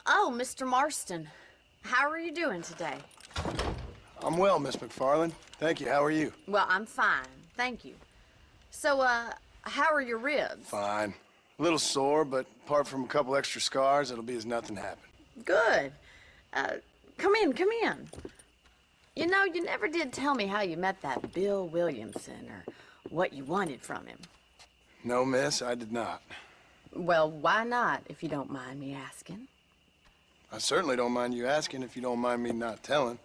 Oh, Mr. Marston. How are you doing today? I'm well, Miss McFarland. Thank you. How are you? Well, I'm fine. Thank you. So, how are your ribs? Fine. A little sore, but apart from a couple extra scars, it'll be as nothing happened. Good. Come in, come in. You know, you never did tell me how you met that Bill Williamson or what you wanted from him. No, miss, I did not. Well, why not, if you don't mind me asking? I certainly don't mind you asking if you don't mind me not telling.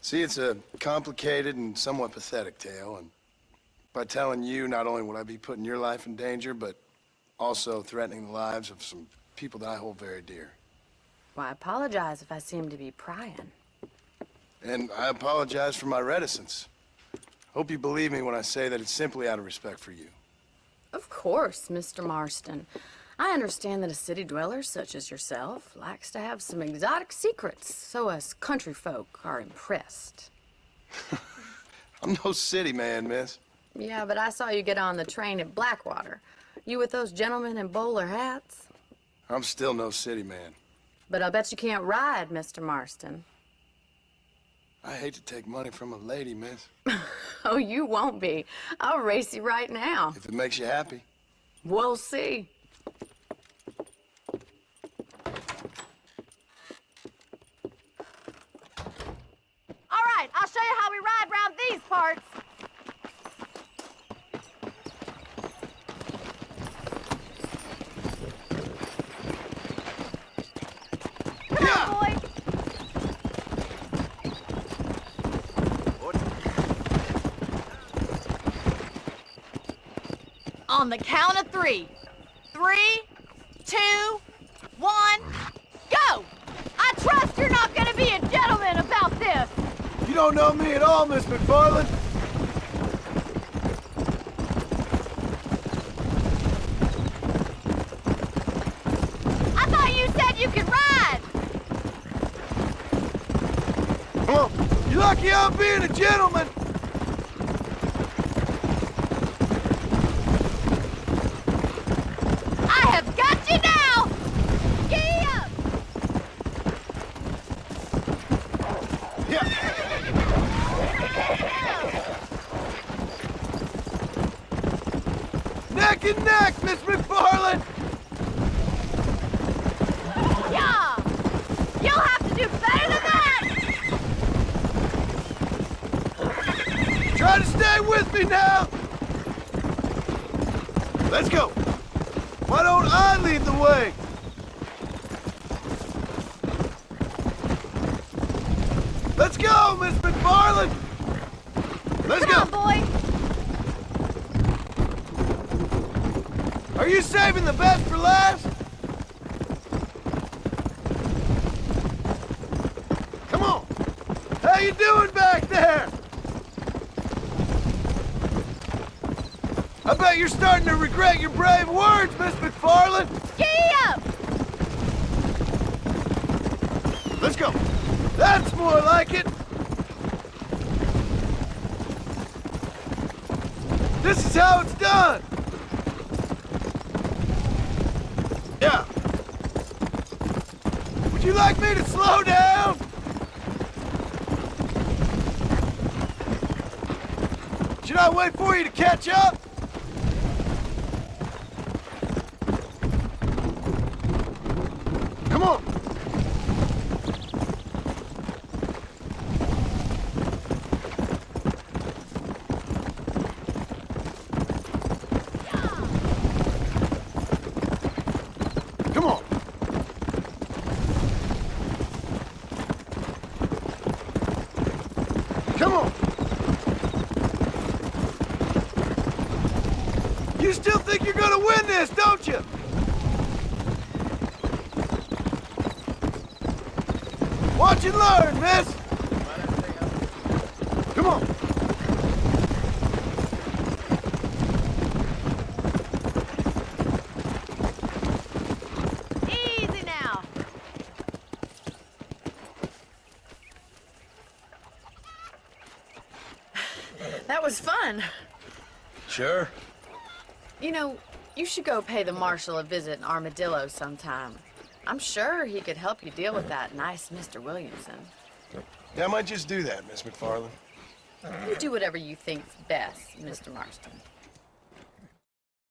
See, it's a complicated and somewhat pathetic tale, and by telling you, not only would I be putting your life in danger, but also threatening the lives of some people that I hold very dear. Well, I apologize if I seem to be prying. And I apologize for my reticence. Hope you believe me when I say that it's simply out of respect for you. Of course, Mr. Marston. I understand that a city dweller such as yourself likes to have some exotic secrets, so us country folk are impressed. I'm no city man, miss. Yeah, but I saw you get on the train at Blackwater. You with those gentlemen in bowler hats? I'm still no city man. But I bet you can't ride, Mr. Marston. I hate to take money from a lady, miss. Oh, you won't be. I'll race you right now. If it makes you happy. We'll see. All right, I'll show you how we ride around these parts. Come on, boy. On the count of 3. 3, 2, 1, go! I trust you're not gonna be a gentleman about this. You don't know me at all, Miss McFarland. I thought you said you could ride. Well, you're lucky I'm being a gentleman. I have got you now. Giddy up. Yeah. Neck and neck, Miss McFarland. Yeah. You'll have to do better than that. Try to stay with me now. Let's go. Why don't I lead the way? Let's go, Miss McFarland. Let's Come go. on, boy. Are you saving the best for last? Come on. How you doing back there? I bet you're starting to regret your brave words, Miss McFarland. Giddy up. Let's go. That's more like it. This is how it's done. Yeah. Would you like me to slow down? Should I wait for you to catch up? Come on. Come on. Come on. You still think you're gonna win this, don't you? Watch and learn, miss. Come on. Easy now. That was fun. Sure. You know, you should go pay the marshal a visit in Armadillo sometime. I'm sure he could help you deal with that nice Mr. Williamson. Yeah, I might just do that, Miss McFarland. You do whatever you think's best, Mr. Marston.